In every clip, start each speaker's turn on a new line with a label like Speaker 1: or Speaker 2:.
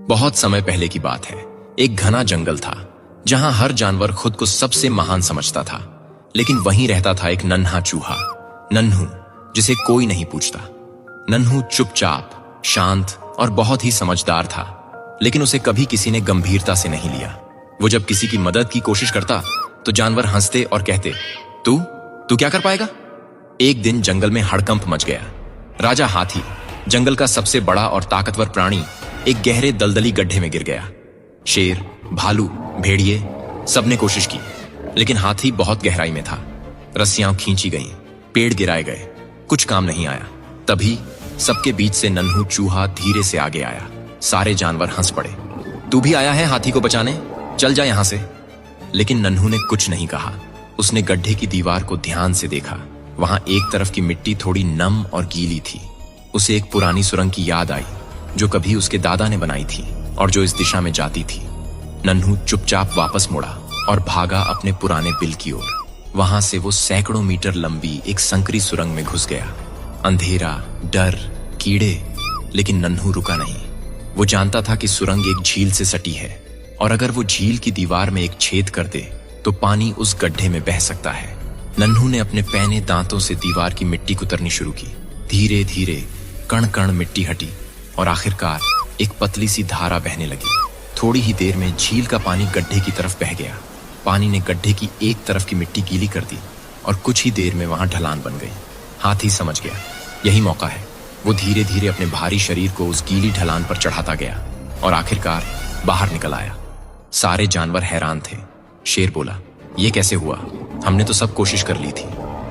Speaker 1: बहुत समय पहले की बात है। एक घना जंगल था जहां हर जानवर खुद को सबसे महान समझता था, लेकिन वहीं रहता था एक नन्हा चूहा, नन्हू, जिसे कोई नहीं पूछता। नन्हू चुपचाप, शांत और बहुत ही समझदार था, लेकिन उसे कभी किसी ने गंभीरता से नहीं लिया। वो जब किसी की मदद की कोशिश करता तो जानवर हंसते और कहते, तू तू क्या कर पाएगा? एक दिन जंगल में हड़कंप मच गया। राजा हाथी, जंगल का सबसे बड़ा और ताकतवर प्राणी, एक गहरे दलदली गड्ढे में गिर गया। शेर, भालू, भेड़िए सबने कोशिश की, लेकिन हाथी बहुत गहराई में था। रस्सियां खींची गईं, पेड़ गिराए गए, कुछ काम नहीं आया। तभी सबके बीच से नन्हू चूहा धीरे से आगे आया। सारे जानवर हंस पड़े। तू भी आया है हाथी को बचाने? चल जा यहां से। लेकिन नन्हू ने कुछ नहीं कहा। उसने गड्ढे की दीवार को ध्यान से देखा। वहां एक तरफ की मिट्टी थोड़ी नम और गीली थी। उसे एक पुरानी सुरंग की याद आई जो कभी उसके दादा ने बनाई थी और जो इस दिशा में जाती थी। नन्हू चुपचाप वापस मुड़ा और भागा अपने पुराने बिल की ओर। वहां से वो सैकड़ों मीटर लंबी एक संकरी सुरंग में घुस गया। अंधेरा, डर, कीड़े, लेकिन नन्हू रुका नहीं। वो जानता था कि सुरंग एक झील से सटी है और अगर वो झील की दीवार में एक छेद कर दे तो पानी उस गड्ढे में बह सकता है। नन्हू ने अपने पैने दांतों से दीवार की मिट्टी कुतरनी शुरू की। धीरे धीरे कण कण मिट्टी हटी और आखिरकार एक पतली सी धारा बहने लगी। थोड़ी ही देर में झील का पानी गड्ढे की तरफ बह गया। पानी ने गड्ढे की एक तरफ की मिट्टी गीली कर दी और कुछ ही देर में वहां ढलान बन गई। हाथी समझ गया, यही मौका है। वो धीरे धीरे अपने भारी शरीर को उस गीली ढलान पर चढ़ाता गया और आखिरकार बाहर निकल आया। सारे जानवर हैरान थे। शेर बोला, ये कैसे हुआ? हमने तो सब कोशिश कर ली थी।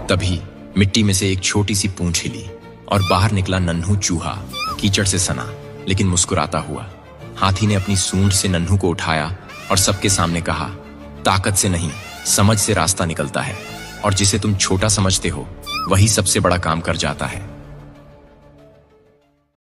Speaker 1: तभी मिट्टी में से एक छोटी सी पूंछ हिली और बाहर निकला नन्हू चूहा, कीचड़ से सना लेकिन मुस्कुराता हुआ। हाथी ने अपनी सूंड से नन्हू को उठाया और सबके सामने कहा, ताकत से नहीं, समझ से रास्ता निकलता है और जिसे तुम छोटा समझते हो वही सबसे बड़ा काम कर जाता है।